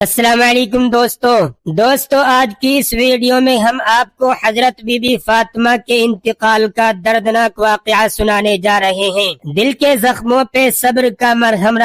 السلام علیکم دوستو آج کی اس ویڈیو میں ہم آپ کو حضرت بی بی فاطمہ کے انتقال کا دردناک واقعہ سنانے جا رہے ہیں۔ دل کے زخموں پہ صبر کا مرہم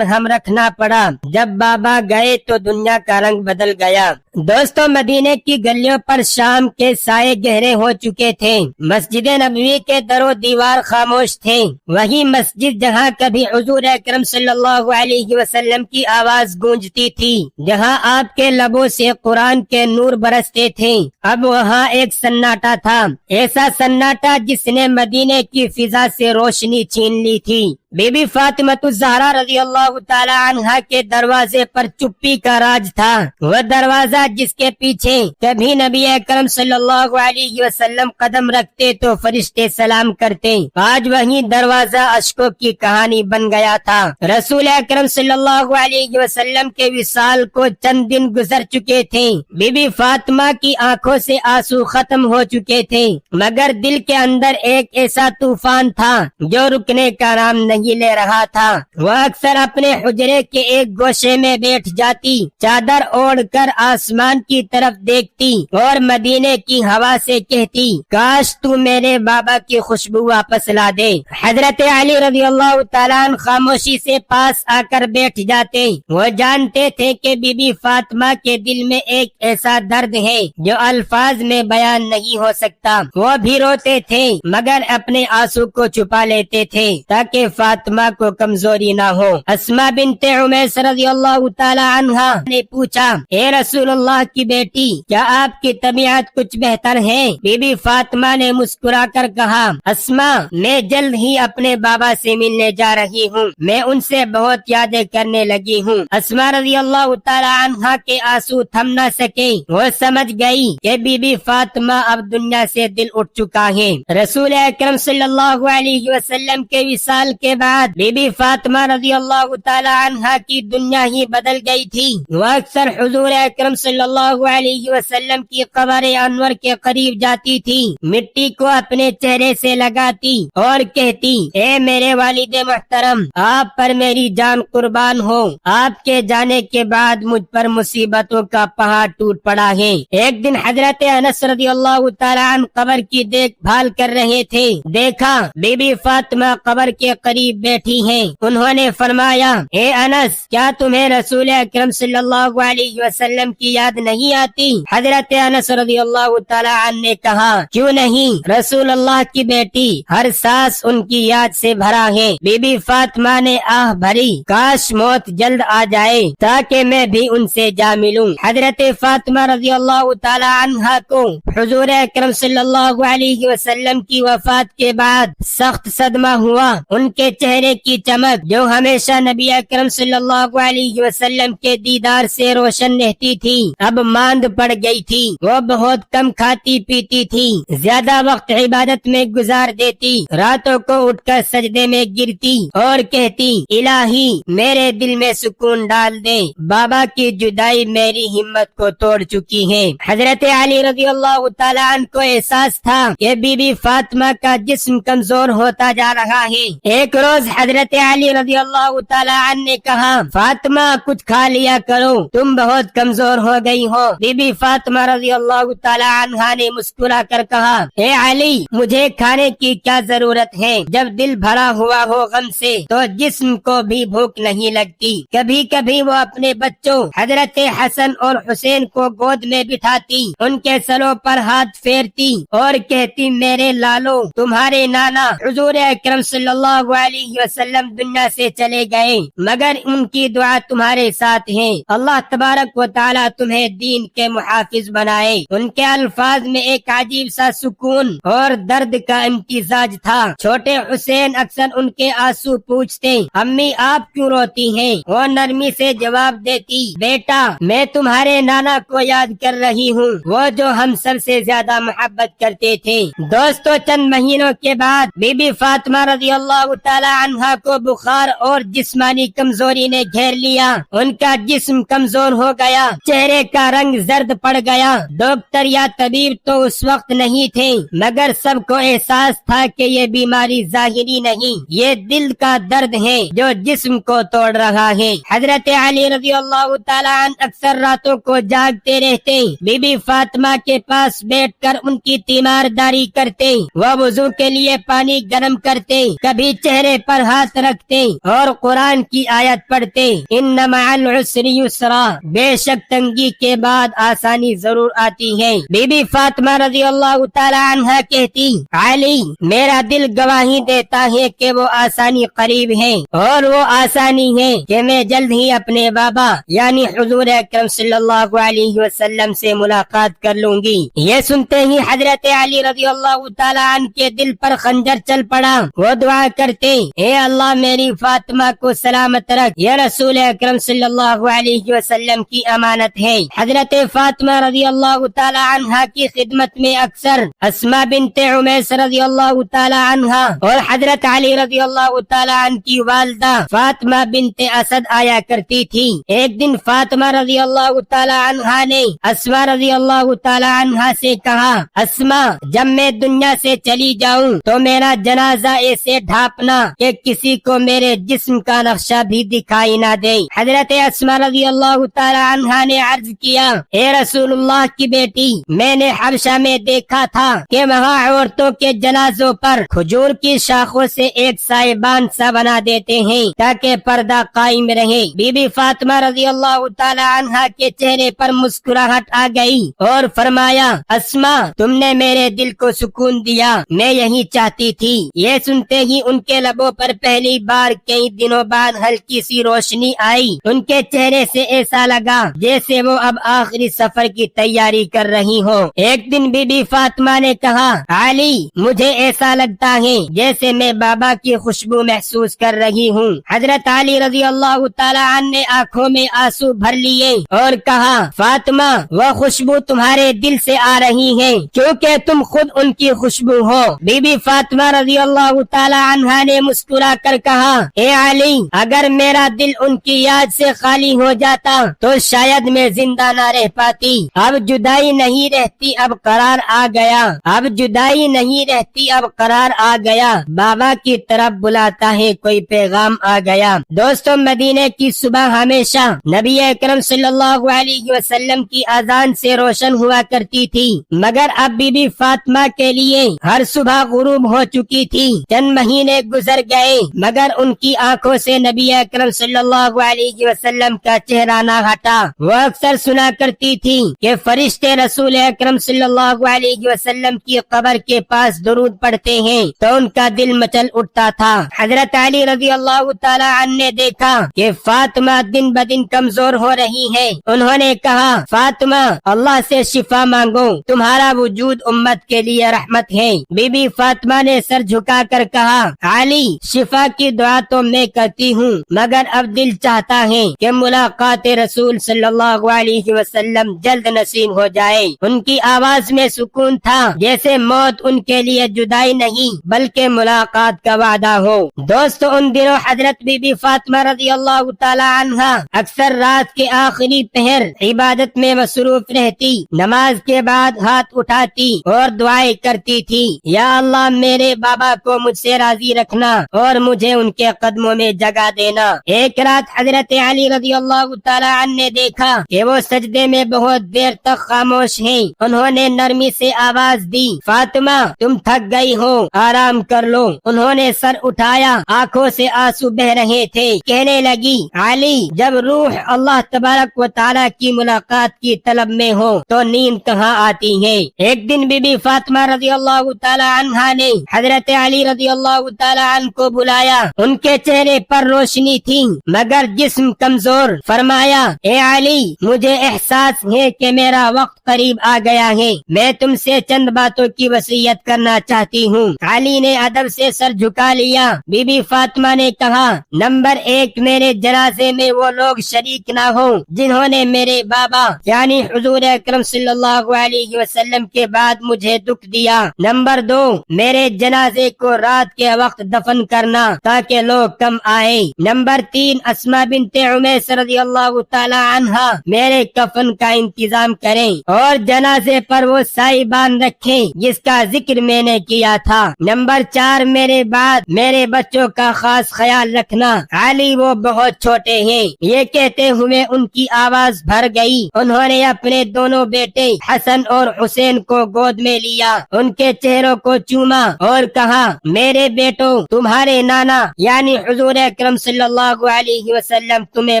رکھنا پڑا جب بابا گئے تو دنیا کا رنگ بدل گیا۔ دوستو مدینے کی گلیوں پر شام کے سائے گہرے ہو چکے تھے۔ مسجد نبوی کے در و دیوار خاموش تھے۔ وہی مسجد جہاں کبھی حضور اکرم صلی اللہ علیہ وسلم کی آواز گونجتی تھی، جہاں آپ کے لبوں سے قرآن کے نور برستے تھے، اب وہاں ایک سناٹا تھا، ایسا سناٹا جس نے مدینے کی فضا سے روشنی چھین لی تھی۔ بی بی فاطمہ الزہرا رضی اللہ تعالی عنہا کے دروازے پر چپی کا راج تھا، وہ دروازہ جس کے پیچھے کبھی نبی اکرم صلی اللہ علیہ وسلم قدم رکھتے تو فرشتے سلام کرتے، آج وہی دروازہ اشکوں کی کہانی بن گیا تھا۔ رسول اکرم صلی اللہ علیہ وسلم کے وصال کو چند دن گزر چکے تھے، بی بی فاطمہ کی آنکھوں سے آنسو ختم ہو چکے تھے، مگر دل کے اندر ایک ایسا طوفان تھا جو رکنے کا نام نہیں لے رہا تھا۔ وہ اکثر اپنے حجرے کے ایک گوشے میں بیٹھ جاتی، چادر اوڑھ کر آسمان کی طرف دیکھتی اور مدینے کی ہوا سے کہتی، کاش تو میرے بابا کی خوشبو واپس لا دے۔ حضرت علی رضی اللہ تعالیٰ عنہ خاموشی سے پاس آ کر بیٹھ جاتے، وہ جانتے تھے کہ بی بی فاطمہ کے دل میں ایک ایسا درد ہے جو الفاظ میں بیان نہیں ہو سکتا۔ وہ بھی روتے تھے مگر اپنے آنسو کو چھپا لیتے تھے تاکہ فاطمہ کو کمزوری نہ ہو۔ اسماء بنت عمیس رضی اللہ تعالی عنہا نے پوچھا، اے رسول اللہ کی بیٹی، کیا آپ کی طبیعت کچھ بہتر ہے؟ بی بی فاطمہ نے مسکرا کر کہا، اسماء، میں جلد ہی اپنے بابا سے ملنے جا رہی ہوں، میں ان سے بہت یادیں کرنے لگی ہوں۔ اسماء رضی اللہ تعالی عنہا کے آنسو تھم نہ سکے، وہ سمجھ گئی کہ بی بی فاطمہ اب دنیا سے دل اٹھ چکا ہے۔ رسول اکرم صلی اللہ علیہ وسلم کے وصال کے بعد بی بی فاطمہ رضی اللہ تعالی عنہا کی دنیا ہی بدل گئی تھی۔ وہ اکثر حضور اکرم صلی اللہ علیہ وسلم کی قبر انور کے قریب جاتی تھی، مٹی کو اپنے چہرے سے لگاتی اور کہتی، اے میرے والد محترم، آپ پر میری جان قربان ہو، آپ کے جانے کے بعد مجھ پر مصیبتوں کا پہاڑ ٹوٹ پڑا ہے۔ ایک دن حضرت انس رضی اللہ تعالی عنہ قبر کی دیکھ بھال کر رہے تھے، دیکھا بی بی فاطمہ قبر کے قریب بیٹھی ہیں۔ انہوں نے فرمایا، اے انس، کیا تمہیں رسول اکرم صلی اللہ علیہ وسلم کی یاد نہیں آتی؟ حضرت انس رضی اللہ تعالی عنہ نے کہا، کیوں نہیں رسول اللہ کی بیٹی، ہر سانس ان کی یاد سے بھرا ہے۔ بی بی فاطمہ نے آہ بھری، کاش موت جلد آ جائے تاکہ میں بھی ان سے جا ملوں۔ حضرت فاطمہ رضی اللہ تعالی عنہا کو حضور اکرم صلی اللہ علیہ وسلم کی وفات کے بعد سخت صدمہ ہوا۔ ان کے چہرے کی چمک جو ہمیشہ نبی اکرم صلی اللہ علیہ وسلم کے دیدار سے روشن رہتی تھی، اب ماند پڑ گئی تھی۔ وہ بہت کم کھاتی پیتی تھی، زیادہ وقت عبادت میں گزار دیتی، راتوں کو اٹھ کر سجدے میں گرتی اور کہتی، الہی میرے دل میں سکون ڈال دے، بابا کی جدائی میری ہمت کو توڑ چکی ہے۔ حضرت علی رضی اللہ تعالیٰ عنہ کو احساس تھا کہ بی بی فاطمہ کا جسم کمزور ہوتا جا رہا ہے۔ ایک روز حضرت علی رضی اللہ تعالی عنہ نے کہا، فاطمہ کچھ کھا لیا کرو، تم بہت کمزور ہو گئی ہو۔ بی بی فاطمہ رضی اللہ تعالی عنہا نے مسکرا کر کہا، اے علی، مجھے کھانے کی کیا ضرورت ہے؟ جب دل بھرا ہوا ہو غم سے تو جسم کو بھی بھوک نہیں لگتی۔ کبھی کبھی وہ اپنے بچوں حضرت حسن اور حسین کو گود میں بٹھاتی، ان کے سروں پر ہاتھ پھیرتی اور کہتی، میرے لالو، تمہارے نانا حضور اکرم صلی اللہ علیہ وسلم دنیا سے چلے گئے مگر ان کی دعا تمہارے ساتھ ہے، اللہ تبارک و تعالی تمہیں دین کے محافظ بنائے۔ ان کے الفاظ میں ایک عجیب سا سکون اور درد کا امتزاج تھا۔ چھوٹے حسین اکثر ان کے آنسو پوچھتے، امی آپ کیوں روتی ہیں؟ وہ نرمی سے جواب دیتی، بیٹا میں تمہارے نانا کو یاد کر رہی ہوں، وہ جو ہم سب سے زیادہ محبت کرتے تھے۔ دوستو چند مہینوں کے بعد بی بی فاطمہ رضی اللہ تعالی تعالی عنہا کو بخار اور جسمانی کمزوری نے گھیر لیا، ان کا جسم کمزور ہو گیا، چہرے کا رنگ زرد پڑ گیا۔ ڈاکٹر یا طبیب تو اس وقت نہیں تھے، مگر سب کو احساس تھا کہ یہ بیماری ظاہری نہیں، یہ دل کا درد ہے جو جسم کو توڑ رہا ہے۔ حضرت علی رضی اللہ تعالیٰ عنہ اکثر راتوں کو جاگتے رہتے، بی بی فاطمہ کے پاس بیٹھ کر ان کی تیمارداری کرتے، وہ وضو کے لیے پانی گرم کرتے، کبھی چہرے پر ہاتھ رکھتے اور قرآن کی آیت پڑھتے، ان مع العسر یسرا، بے شک تنگی کے بعد آسانی ضرور آتی ہے۔ بی بی فاطمہ رضی اللہ تعالیٰ عنہ کہتی، علی میرا دل گواہی دیتا ہے کہ وہ آسانی قریب ہے، اور وہ آسانی ہے کہ میں جلد ہی اپنے بابا یعنی حضور اکرم صلی اللہ علیہ وسلم سے ملاقات کر لوں گی۔ یہ سنتے ہی حضرت علی رضی اللہ تعالیٰ عنہ کے دل پر خنجر چل پڑا، وہ دعا کرتے، اے اللہ میری فاطمہ کو سلامت رکھ، یہ رسول اکرم صلی اللہ علیہ وسلم کی امانت ہے۔ حضرت فاطمہ رضی اللہ تعالیٰ عنہ کی خدمت میں اکثر اسماء بنت عمیس رضی اللہ تعالیٰ عنہ اور حضرت علی رضی اللہ تعالیٰ عنہ کی والدہ فاطمہ بنت اسد آیا کرتی تھی۔ ایک دن فاطمہ رضی اللہ تعالیٰ عنہ نے اسماء رضی اللہ تعالیٰ عنہ سے کہا، اسماء جب میں دنیا سے چلی جاؤں تو میرا جنازہ ایسے ڈھانپنا کہ کسی کو میرے جسم کا نقشہ بھی دکھائی نہ دے۔ حضرت اسماء رضی اللہ تعالیٰ عنہ نے عرض کیا، اے رسول اللہ کی بیٹی، میں نے حبشہ میں دیکھا تھا کہ وہاں عورتوں کے جنازوں پر کھجور کی شاخوں سے ایک سائبان سا بنا دیتے ہیں تاکہ پردہ قائم رہے۔ بی بی فاطمہ رضی اللہ تعالی عنہا کے چہرے پر مسکراہٹ آ گئی اور فرمایا، اسماء تم نے میرے دل کو سکون دیا، میں یہی چاہتی تھی۔ یہ سنتے ہی ان کے لبوں پر پہلی بار کئی دنوں بعد ہلکی سی روشنی آئی، ان کے چہرے سے ایسا لگا جیسے وہ اب آخری سفر کی تیاری کر رہی ہو۔ ایک دن بی بی فاطمہ نے کہا، علی مجھے ایسا لگتا ہے جیسے میں بابا کی خوشبو محسوس کر رہی ہوں۔ حضرت علی رضی اللہ تعالی عنہ نے آنکھوں میں آنسو بھر لیے اور کہا، فاطمہ وہ خوشبو تمہارے دل سے آ رہی ہے کیونکہ تم خود ان کی خوشبو ہو۔ بی بی فاطمہ رضی اللہ تعالی عنہ نے مسکرا کر کہا، اے علی اگر میرا دل ان کی یاد سے خالی ہو جاتا تو شاید میں زندہ نہ رہ پاتی۔ اب جدائی نہیں رہتی، اب قرار آ گیا، اب جدائی نہیں رہتی، اب قرار آ گیا، بابا کی طرف بلاتا ہے، کوئی پیغام آ گیا۔ دوستوں مدینے کی صبح ہمیشہ نبی اکرم صلی اللہ علیہ وسلم کی اذان سے روشن ہوا کرتی تھی، مگر اب بی بی فاطمہ کے لیے ہر صبح غروب ہو چکی تھی۔ چند مہینے گزر گئے مگر ان کی آنکھوں سے نبی اکرم صلی اللہ علیہ وسلم کا چہرہ نہ ہٹا۔ وہ اکثر سنا کرتی تھی کہ فرشتے رسول اکرم صلی اللہ علیہ وسلم کی قبر کے پاس درود پڑھتے ہیں تو ان کا دل مچل اٹھتا تھا۔ حضرت علی رضی اللہ تعالی عنہ نے دیکھا کہ فاطمہ دن بدن کمزور ہو رہی ہے۔ انہوں نے کہا، فاطمہ اللہ سے شفا مانگو، تمہارا وجود امت کے لیے رحمت ہے۔ بی بی فاطمہ نے سر جھکا کر کہا، علی شفا کی دعا تو میں کرتی ہوں مگر اب دل چاہتا ہے کہ ملاقات رسول صلی اللہ علیہ وسلم جلد نصیب ہو جائے۔ ان کی آواز میں سکون تھا جیسے موت ان کے لیے جدائی نہیں بلکہ ملاقات کا وعدہ ہو۔ دوستو ان دنوں حضرت بی بی فاطمہ رضی اللہ تعالی عنہا اکثر رات کے آخری پہر عبادت میں مصروف رہتی، نماز کے بعد ہاتھ اٹھاتی اور دعائیں کرتی تھی، یا اللہ میرے بابا کو مجھ سے راضی رکھنا اور مجھے ان کے قدموں میں جگہ دینا۔ ایک رات حضرت علی رضی اللہ تعالی عنہ نے دیکھا کہ وہ سجدے میں بہت دیر تک خاموش ہیں۔ انہوں نے نرمی سے آواز دی، فاطمہ تم تھک گئی ہو، آرام کر لو۔ انہوں نے سر اٹھایا، آنکھوں سے آنسو بہ رہے تھے۔ کہنے لگی، علی جب روح اللہ تبارک و تعالی کی ملاقات کی طلب میں ہو تو نیند کہاں آتی ہے۔ ایک دن بی بی فاطمہ رضی اللہ تعالی عنہا نے حضرت علی رضی اللہ تعالی عنہ کو بلایا، ان کے چہرے پر روشنی تھی مگر جسم کمزور۔ فرمایا، اے علی مجھے احساس ہے کہ میرا وقت قریب آ گیا ہے، میں تم سے چند باتوں کی وصیت کرنا چاہتی ہوں۔ علی نے ادب سے سر جھکا لیا۔ بی بی فاطمہ نے کہا، نمبر 1 میرے جنازے میں وہ لوگ شریک نہ ہوں جنہوں نے میرے بابا یعنی حضور اکرم صلی اللہ علیہ وسلم کے بعد مجھے دکھ دیا۔ نمبر 2 میرے جنازے کو رات کے وقت دفن کفن کرنا تاکہ لوگ کم آئے۔ نمبر 3 اسما بنت عمیس رضی اللہ تعالی عنہا میرے کفن کا انتظام کریں اور جنازے پر وہ سائبان رکھیں جس کا ذکر میں نے کیا تھا۔ نمبر 4 میرے بعد میرے بچوں کا خاص خیال رکھنا، علی وہ بہت چھوٹے ہیں۔ یہ کہتے ہوئے ان کی آواز بھر گئی۔ انہوں نے اپنے دونوں بیٹے حسن اور حسین کو گود میں لیا، ان کے چہروں کو چوما اور کہا میرے بیٹوں تمہارے نانا یعنی حضور اکرم صلی اللہ علیہ وسلم تمہیں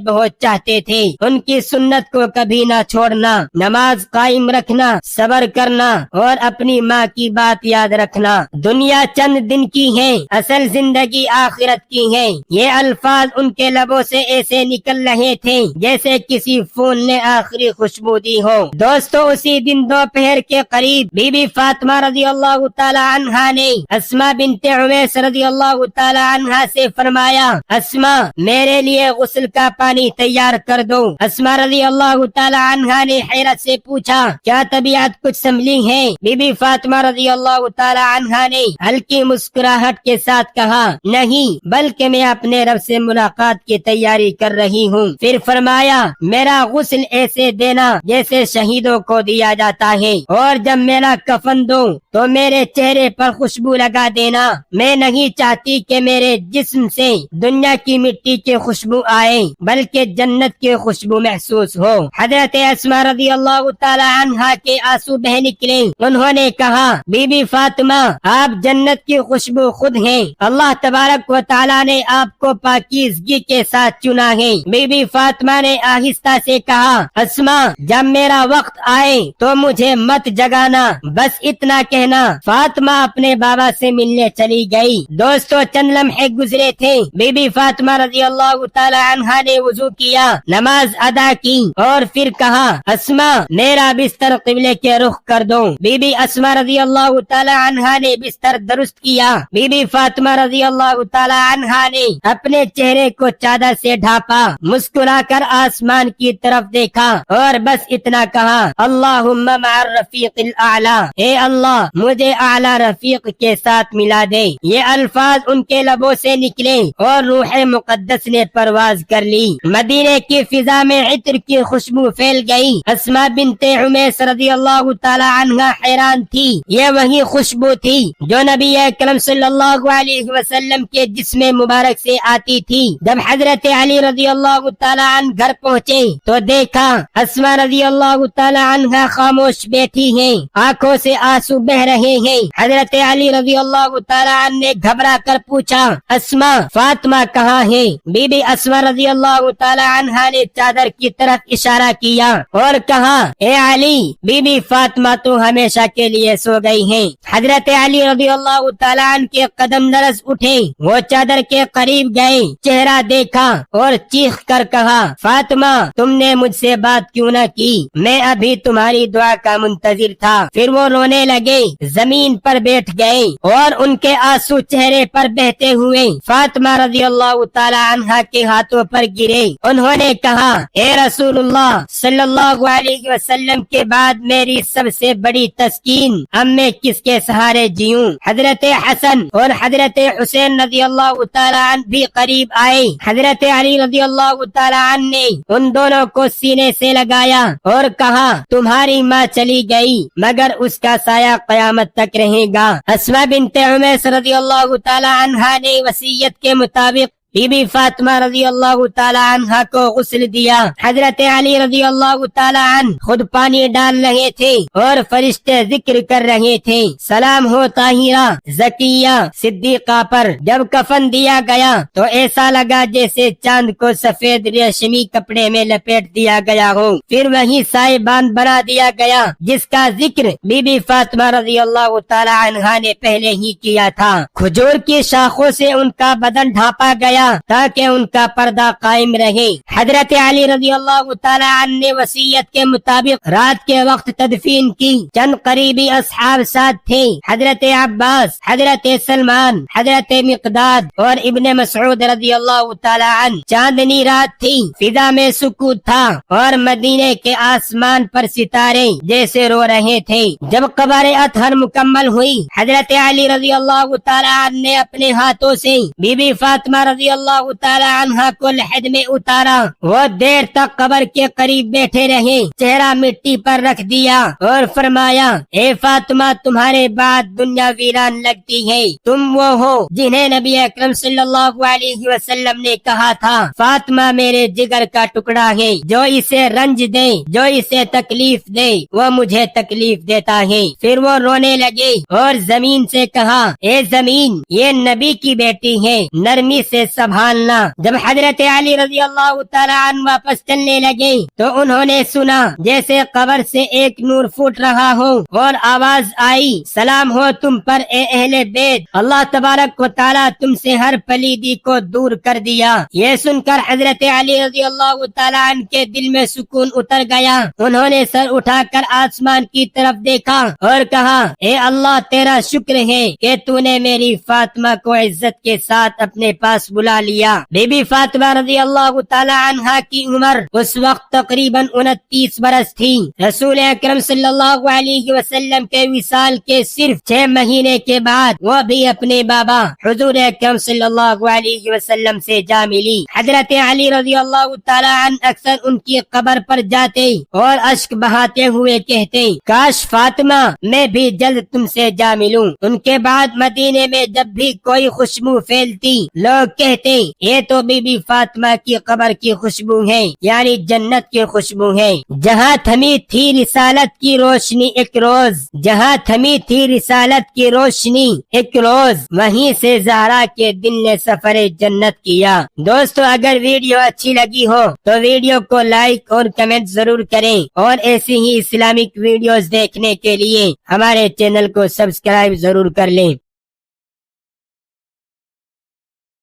بہت چاہتے تھے، ان کی سنت کو کبھی نہ چھوڑنا، نماز قائم رکھنا، صبر کرنا اور اپنی ماں کی بات یاد رکھنا۔ دنیا چند دن کی ہے، اصل زندگی آخرت کی ہے۔ یہ الفاظ ان کے لبوں سے ایسے نکل رہے تھے جیسے کسی پھول نے آخری خوشبو دی ہو۔ دوستو اسی دن دوپہر کے قریب بی بی فاطمہ رضی اللہ تعالی عنہا نے اسما بنت عمیس رضی اللہ تعالی عنہا سے فرمایا اسما میرے لیے غسل کا پانی تیار کر دو۔ اسما رضی اللہ تعالی عنہا نے حیرت سے پوچھا کیا طبیعت کچھ سنبھلی ہے؟ بی بی فاطمہ رضی اللہ تعالی عنہا نے ہلکی مسکراہٹ کے ساتھ کہا نہیں، بلکہ میں اپنے رب سے ملاقات کی تیاری کر رہی ہوں۔ پھر فرمایا میرا غسل ایسے دینا جیسے شہیدوں کو دیا جاتا ہے، اور جب میرا کفن دو تو میرے چہرے پر خوشبو لگا دینا۔ میں نہیں چاہتی کہ میرے جسم سے دنیا کی مٹی کی خوشبو آئے بلکہ جنت کی خوشبو محسوس ہو۔ حضرت اسما رضی اللہ تعالی عنہا کے آنسو بہ نکلے۔ انہوں نے کہا بی بی فاطمہ آپ جنت کی خوشبو خود ہیں، اللہ تبارک و تعالی نے آپ کو پاکیزگی کے ساتھ چنا ہے۔ بی بی فاطمہ نے آہستہ سے کہا اسما جب میرا وقت آئے تو مجھے مت جگانا، بس اتنا کہنا۔ فاطمہ اپنے بابا سے ملنے چلی گئی۔ دوستو چند لمحے گزرے تھے، بی بی فاطمہ رضی اللہ تعالی عنہا نے وضو کیا، نماز ادا کی اور پھر کہا اسما میرا بستر قبلے کے رخ کر دو۔ بی بی اسما رضی اللہ تعالی عنہا نے بستر درست کیا۔ بی بی فاطمہ رضی اللہ تعالی عنہا نے اپنے چہرے کو چادر سے ڈھانپا، مسکرا کر آسمان کی طرف دیکھا اور بس اتنا کہا اللہم مع الرفیق الاعلی، اے اللہ مجھے اعلی رفیق کے ساتھ ملا دے۔ یہ الفاظ ان کے لبوں سے نکلے اور روح مقدس نے پرواز کر لی۔ مدینے کی فضا میں عطر کی خوشبو پھیل گئی۔ اسما بنت عمیس رضی اللہ تعالی عنہا حیران تھی، یہ وہی خوشبو تھی جو نبی اکرم صلی اللہ علیہ وسلم کے جسم مبارک سے آتی تھی۔ جب حضرت علی رضی اللہ تعالی عنہ گھر پہنچے تو دیکھا اسما رضی اللہ تعالی عنہا خاموش بیٹھی ہیں، آنکھوں سے آنسو بہ رہے ہیں۔ حضرت علی رضی اللہ تعالی عنہ نے گھبرا کر پوچھا اسما فاطمہ کہاں ہے؟ بی بی اسما رضی اللہ تعالی عنہا نے چادر کی طرف اشارہ کیا اور کہا اے علی بی بی فاطمہ تو ہمیشہ کے لیے سو گئی ہیں۔ حضرت علی رضی اللہ تعالی عنہ کے قدم لرز اٹھے، وہ چادر کے قریب گئے، چہرہ دیکھا اور چیخ کر کہا فاطمہ تم نے مجھ سے بات کیوں نہ کی؟ میں ابھی تمہاری دعا کا منتظر تھا۔ پھر وہ رونے لگے، زمین پر بیٹھ گئے اور ان کے آنسو چہرے پر بہتے ہوئے فاطمہ رضی اللہ تعالی عنہا کے ہاتھوں پر گرے۔ انہوں نے کہا اے رسول اللہ صلی اللہ علیہ وسلم کے بعد میری سب سے بڑی تسکین، اب میں کس کے سہارے جیوں؟ حضرت حسن اور حضرت حسین رضی اللہ تعالی عنہ بھی قریب آئے۔ حضرت علی رضی اللہ تعالی عنہ نے ان دونوں کو سینے سے لگایا اور کہا تمہاری ماں چلی گئی مگر اس کا سایہ قیامت تک رہے گا۔ اسما بنت عمیس رضی اللہ تعالی عنہا نے وصیت کے مطابق بی بی فاطمہ رضی اللہ تعالی عنہا کو غسل دیا۔ حضرت علی رضی اللہ تعالی عنہ خود پانی ڈال رہے تھے اور فرشتے ذکر کر رہے تھے سلام ہو طاہرہ زکیہ صدیقہ پر۔ جب کفن دیا گیا تو ایسا لگا جیسے چاند کو سفید ریشمی کپڑے میں لپیٹ دیا گیا ہو، پھر وہی سائبان بنا دیا گیا جس کا ذکر بی بی فاطمہ رضی اللہ تعالی عنہا نے پہلے ہی کیا تھا۔ کھجور کی شاخوں سے ان کا بدن ڈھانپا گیا دیا تاکہ ان کا پردہ قائم رہے۔ حضرت علی رضی اللہ تعالی عنہ نے وصیت کے مطابق رات کے وقت تدفین کی۔ چند قریبی اصحاب ساتھ تھے، حضرت عباس، حضرت سلمان، حضرت مقداد اور ابن مسعود رضی اللہ تعالی عنہ۔ چاندنی رات تھی، فضا میں سکوت تھا اور مدینے کے آسمان پر ستارے جیسے رو رہے تھے۔ جب قبر اطہر مکمل ہوئی، حضرت علی رضی اللہ تعالی عنہ نے اپنے ہاتھوں سے بی بی فاطمہ رضی اللہ تعالی عنہا کو لحد میں اتارا۔ وہ دیر تک قبر کے قریب بیٹھے رہے، چہرہ مٹی پر رکھ دیا اور فرمایا، اے فاطمہ، تمہارے بعد دنیا ویران لگتی ہے۔ تم وہ ہو جنہیں نبی اکرم صلی اللہ علیہ وسلم نے کہا تھا، فاطمہ میرے جگر کا ٹکڑا ہے، جو اسے رنج دے، جو اسے تکلیف دے، وہ مجھے تکلیف دیتا ہے۔ پھر وہ رونے لگے اور زمین سے کہا، اے زمین، یہ نبی کی بیٹی ہے، نرمی سے سنبھالنا۔ جب حضرت علی رضی اللہ تعالی عنہ واپس چلنے لگے تو انہوں نے سنا جیسے قبر سے ایک نور پھوٹ رہا ہو اور آواز آئی، سلام ہو تم پر اے اہل بیت، اللہ تبارک و تعالی تم سے ہر پلیدی کو دور کر دیا۔ یہ سن کر حضرت علی رضی اللہ تعالی عنہ کے دل میں سکون اتر گیا۔ انہوں نے سر اٹھا کر آسمان کی طرف دیکھا اور کہا، اے اللہ، تیرا شکر ہے کہ تو نے میری فاطمہ کو عزت کے ساتھ اپنے پاس بلا لیا۔ بی بی فاطمہ رضی اللہ تعالی عنہا کی عمر اس وقت تقریباً 29 برس تھی۔ رسول اکرم صلی اللہ علیہ وسلم کے وصال کے صرف 6 مہینے کے بعد وہ بھی اپنے بابا حضور اکرم صلی اللہ علیہ وسلم سے جا ملی۔ حضرت علی رضی اللہ تعالی عنہ اکثر ان کی قبر پر جاتے اور اشک بہاتے ہوئے کہتے، کاش فاطمہ میں بھی جلد تم سے جا ملوں۔ ان کے بعد مدینے میں جب بھی کوئی خوشبو پھیلتی، لوگ کہتے، یہ تو بی بی فاطمہ کی قبر کی خوشبو ہے، یعنی جنت کی خوشبو ہے۔ جہاں تھمی تھی رسالت کی روشنی ایک روز، جہاں تھمی تھی رسالت کی روشنی ایک روز، وہیں سے زہرا کے دل نے سفر جنت کیا۔ دوستو، اگر ویڈیو اچھی لگی ہو تو ویڈیو کو لائک اور کمنٹ ضرور کریں، اور ایسی ہی اسلامک ویڈیوز دیکھنے کے لیے ہمارے چینل کو سبسکرائب ضرور کر لیں۔